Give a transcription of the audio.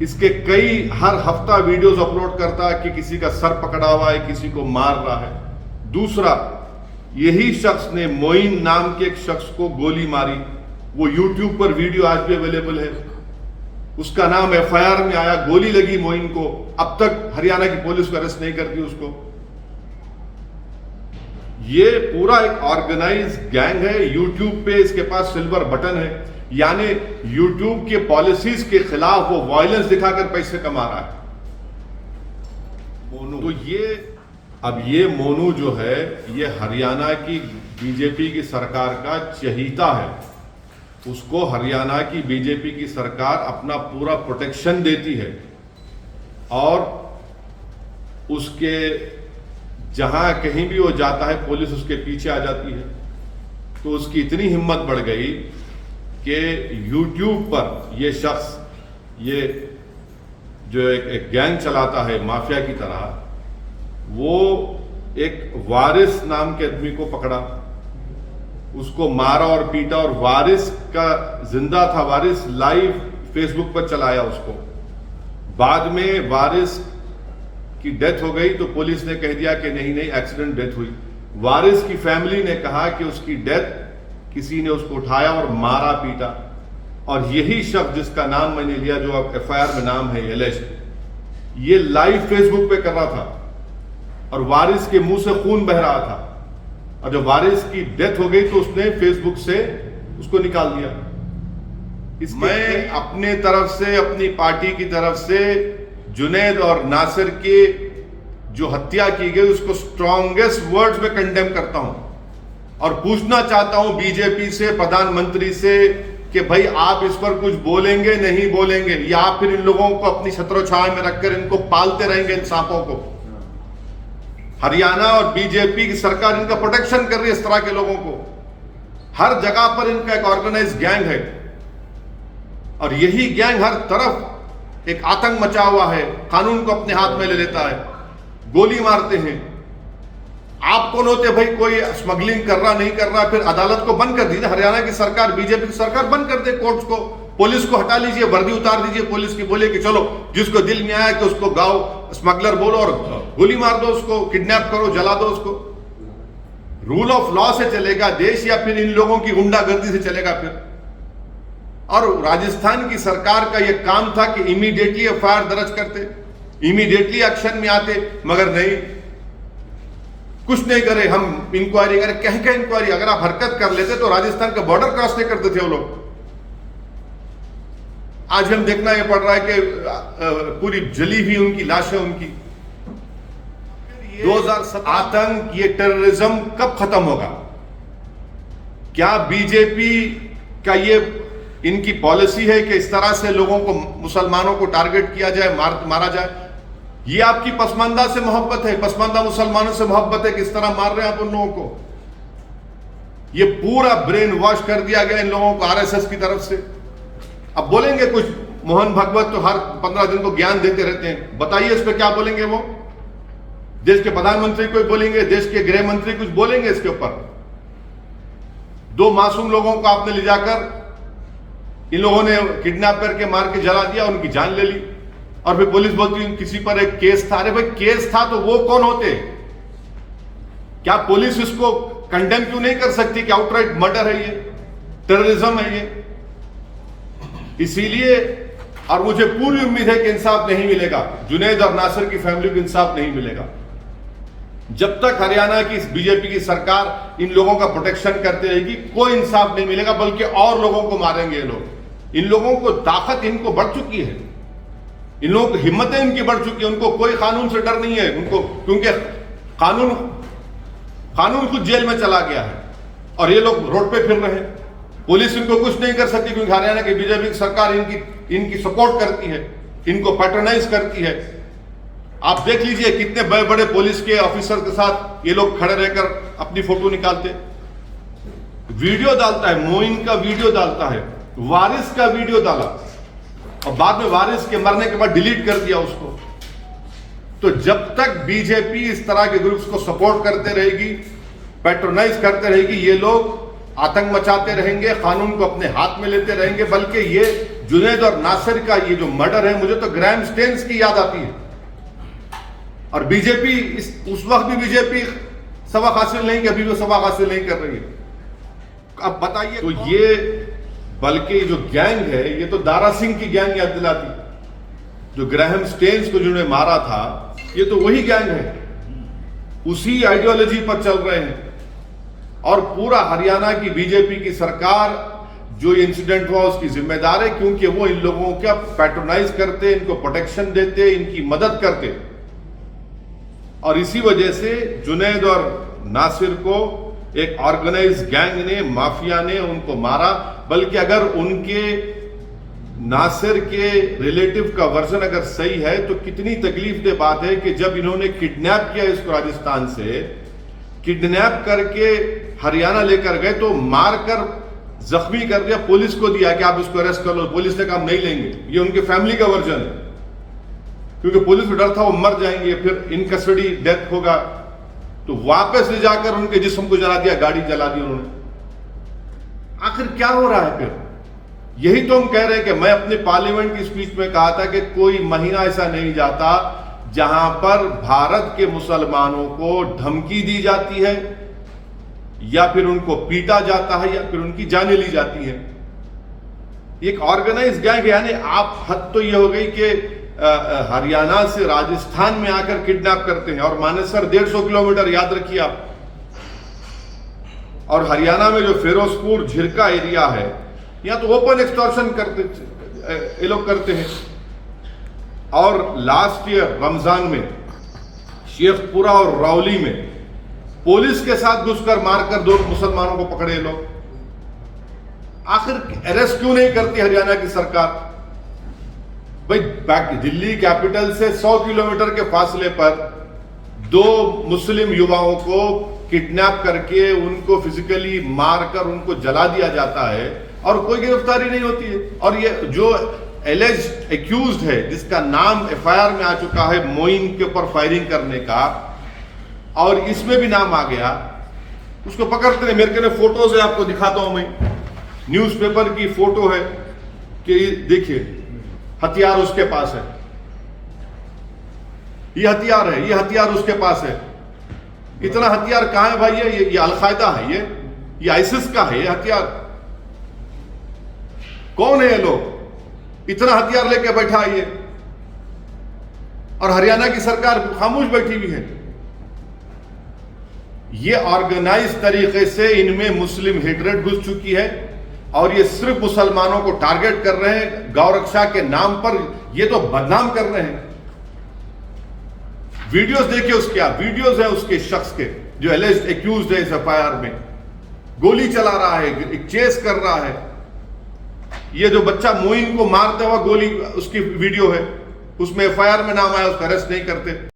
इसके कई हर हफ्ता वीडियोस अपलोड करता है कि किसी का सर पकड़ा हुआ है, किसी को मार रहा है। दूसरा, यही शख्स ने मोइन नाम के एक शख्स को गोली मारी, वो यूट्यूब पर वीडियो आज भी अवेलेबल है। उसका नाम एफआईआर में आया, गोली लगी मोइन को, अब तक हरियाणा की पुलिस को अरेस्ट नहीं करती उसको। ये पूरा एक ऑर्गेनाइज गैंग है। यूट्यूब पे इसके पास सिल्वर बटन है, यानी यूट्यूब के पॉलिसीज के खिलाफ वो वायलेंस दिखाकर पैसे कमा रहा है। मोनू तो ये मोनू जो है, ये हरियाणा की बीजेपी की सरकार का चहीता है। उसको हरियाणा की बीजेपी की सरकार अपना पूरा प्रोटेक्शन देती है और उसके जहां कहीं भी वो जाता है पुलिस उसके पीछे आ जाती है। तो उसकी इतनी हिम्मत बढ़ गई कि यूट्यूब पर ये शख्स, ये जो एक गैंग चलाता है माफिया की तरह, वो एक वारिस नाम के आदमी को पकड़ा, उसको मारा और पीटा, और वारिस का जिंदा था, वारिस लाइव फेसबुक पर चलाया उसको। बाद में वारिस की डेथ हो गई तो पुलिस ने कह दिया कि नहीं एक्सीडेंट डेथ हुई। वारिस की फैमिली ने कहा कि उसकी डेथ किसी ने उसको उठाया और मारा पीटा। और यही शख्स जिसका नाम मैंने लिया, जो अब एफआईआर में नाम है एलेश, ये लाइव फेसबुक पे कर रहा था और वारिस के मुंह से खून बह रहा था। और जब वारिस की डेथ हो गई तो उसने फेसबुक से उसको निकाल दिया। मैं अपने तरफ से, अपनी पार्टी की तरफ से जुनैद और नासिर की जो हत्या की गई उसको स्ट्रॉन्गेस्ट वर्ड्स में कंडेम करता हूं और पूछना चाहता हूं बीजेपी से, प्रधानमंत्री से कि भाई आप इस पर कुछ बोलेंगे नहीं बोलेंगे, या फिर इन लोगों को अपनी छत्रछाया में रखकर इनको पालते रहेंगे, इन सांपों को। हरियाणा और बीजेपी की सरकार इनका प्रोटेक्शन कर रही है इस तरह के लोगों को। हर जगह पर इनका एक ऑर्गेनाइज गैंग है और यही गैंग हर तरफ एक आतंक मचा हुआ है, कानून को अपने हाथ में ले लेता है, गोली मारते हैं। आप कौन होते भाई, कोई स्मगलिंग कर रहा नहीं कर रहा, फिर अदालत को बंद कर दीजिए। हरियाणा की सरकार, बीजेपी की सरकार बंद कर दे कोर्ट्स को, पुलिस को हटा लीजिए, वर्दी उतार दीजिए पुलिस की, बोले कि चलो जिसको दिल में आया कि उसको गाओ स्मगलर बोलो और गोली मार दो उसको, किडनैप करो, जला दो उसको। रूल ऑफ लॉ से चलेगा देश या फिर इन लोगों की गुंडागर्दी से चलेगा फिर? और राजस्थान की सरकार का यह काम था कि इमीडिएटली एफआईआर दर्ज करते, इमीडिएटली एक्शन में आते, मगर नहीं, कुछ नहीं करे। हम इंक्वायरी करें, क्या इंक्वायरी? अगर आप हरकत कर लेते तो राजस्थान का बॉर्डर क्रॉस नहीं करते थे वो लोग। आज हम देखना यह पड़ रहा है कि पूरी जली हुई उनकी लाशें, उनकी 2007 आतंक, ये टेररिज्म कब खत्म होगा? क्या बीजेपी का ये इनकी पॉलिसी है कि इस तरह से लोगों को, मुसलमानों को टारगेट किया जाए, मारा जाए? ये आपकी पसमानदा से मोहब्बत है, पसमानदा मुसलमानों से मोहब्बत है कि इस तरह मार रहे हैं आप उन लोगों को? ये पूरा ब्रेन वॉश कर दिया गया इन लोगों को आरएसएस की तरफ से। अब बोलेंगे कुछ, मोहन भागवत तो हर 15 दिन को ज्ञान देते रहते हैं, बताइए इस पे क्या बोलेंगे वो? देश के प्रधानमंत्री कोई बोलेंगे, देश के गृह मंत्री कुछ बोलेंगे इसके ऊपर? 2 मासूम लोगों को आपने ले जाकर इन लोगों ने किडनैप करके मार के जला दिया, उनकी जान ले ली, और फिर पुलिस बोलती है किसी पर एक केस था। अरे भाई केस था तो वो कौन होते? क्या पुलिस इसको कंडेम क्यों नहीं कर सकती कि आउटराइट मर्डर है, ये टेररिज्म है ये? इसीलिए, और मुझे पूरी उम्मीद है कि इंसाफ नहीं मिलेगा, जुनैद और नासिर की फैमिली को इंसाफ नहीं मिलेगा जब तक हरियाणा की बीजेपी की सरकार इन लोगों का प्रोटेक्शन करती रहेगी। कोई इंसाफ नहीं मिलेगा, बल्कि और लोगों को मारेंगे ये लोग। इन लोगों को ताकत इनको बढ़ चुकी है, इन लोगों की हिम्मतें इनकी बढ़ चुकी है, उनको कोई कानून से डर नहीं है उनको, क्योंकि कानून खुद जेल में चला गया है और ये लोग रोड पे फिर रहे हैं। पुलिस इनको कुछ नहीं कर सकती क्योंकि हरियाणा की बीजेपी की सरकार इनकी सपोर्ट करती है, इनको पैट्रोनाइज करती है। आप देख लीजिए कितने बड़े बड़े पुलिस के ऑफिसर के साथ ये लोग खड़े रहकर अपनी फोटो निकालते, वीडियो डालता है, मोइन का वीडियो डालता है, वारिस का वीडियो डाला और बाद में वारिस के मरने के बाद डिलीट कर दिया उसको। तो जब तक बीजेपी इस तरह के ग्रुप्स को सपोर्ट करते रहेगी, पैट्रोनाइज करते रहेगी, ये लोग आतंक मचाते रहेंगे, कानून को अपने हाथ में लेते रहेंगे, बल्कि ये जुनैद और नासिर का ये जो मर्डर है, मुझे तो ग्रैहम स्टेन्स की याद आती है। और बीजेपी उस वक्त भी बीजेपी सबक हासिल नहीं, अभी भी सबक हासिल नहीं कर रही है। अब बताइए, तो ये बल्कि जो गैंग है, ये तो दारा सिंह की गैंग याद दिलाती। जो ग्रैहम स्टेन्स को जिन्होंने मारा था, ये तो वही गैंग है, उसी आइडियोलॉजी पर चल रहे हैं। और पूरा हरियाणा की बीजेपी की सरकार जो इंसिडेंट हुआ उसकी जिम्मेदार है, क्योंकि वो इन लोगों का पैट्रोनाइज करते, इनको प्रोटेक्शन देते, इनकी मदद करते। और इसी वजह से जुनैद और नासिर को एक ऑर्गेनाइज गैंग ने, माफिया ने उनको मारा। बल्कि अगर उनके नासिर के रिलेटिव का वर्जन अगर सही है तो कितनी तकलीफदेह बात है कि जब इन्होंने किडनैप किया इसको राजस्थान से, किडनैप करके हरियाणा लेकर गए तो मारकर जख्मी कर दिया, पुलिस को दिया कि आप इसको अरेस्ट कर लो। पुलिस ने कहा हम नहीं लेंगे। ये उनके फैमिली का वर्जन है, क्योंकि पुलिस को डर था वो मर जाएंगे, फिर इन कस्टडी डेथ होगा। तो वापस ले जाकर उनके जिस्म को जला दिया, गाड़ी जला दी उन्होंने। आखिर क्या हो रहा है फिर? यही तो हम कह रहे हैं कि मैं अपने पार्लियामेंट की स्पीच में कहा था कि कोई महीना ऐसा नहीं जाता जहां पर भारत के मुसलमानों को धमकी दी जाती है, या फिर उनको पीटा जाता है, या फिर उनकी जानें ली जाती है। एक ऑर्गेनाइज गैंग, यानी आप हद तो यह हो गई कि हरियाणा से राजस्थान में आकर किडनैप करते हैं। और मानेसर 150 किलोमीटर, याद रखिए आप। और हरियाणा में जो फिरोजपुर झिरका एरिया है, यहां तो ओपन एक्सटॉर्शन करते, ये लोग करते हैं। और लास्ट ईयर रमजान में शेखपुरा और रावली में पुलिस के साथ घुसकर मारकर 2 मुसलमानों को पकड़े लोग। आखिर अरेस्ट क्यों नहीं करती हरियाणा की सरकार? भाई, दिल्ली कैपिटल से 100 किलोमीटर के फासले पर 2 मुस्लिम युवाओं को किडनैप करके उनको फिजिकली मारकर उनको जला दिया जाता है और कोई गिरफ्तारी नहीं होती है। और ये जो एलिज्ड एक्यूज्ड है, जिसका नाम एफआईआर में आ चुका है मोइन के ऊपर फायरिंग करने का, और इसमें भी नाम आ गया, उसको पकड़ते हैं। मेरे के फोटोज है, आपको दिखाता हूं मैं। न्यूज़पेपर की फोटो है कि देखिए हथियार उसके पास है, ये हथियार है, ये हथियार उसके पास है। इतना हथियार कहां है भाई? ये अल-कायदा है, ये आइसिस का है ये हथियार। कौन है ये लोग? इतना हथियार लेके बैठा है ये, और हरियाणा की सरकार खामोश बैठी हुई है। ये ऑर्गेनाइज तरीके से इनमें मुस्लिम हेट्रेड घुस चुकी है, और ये सिर्फ मुसलमानों को टारगेट कर रहे हैं गौरक्षा के नाम पर। ये तो बदनाम कर रहे हैं। वीडियोस देखिए उसके, आप वीडियोस है उसके शख्स के जो एलिज्ड एक्यूज्ड है इस एफआईआर में। गोली चला रहा है, एक चेस कर रहा है। ये जो बच्चा मोइन को मारता हुआ गोली, उसकी वीडियो है, उसमें एफआईआर में नाम आया, उसका अरेस्ट नहीं करते।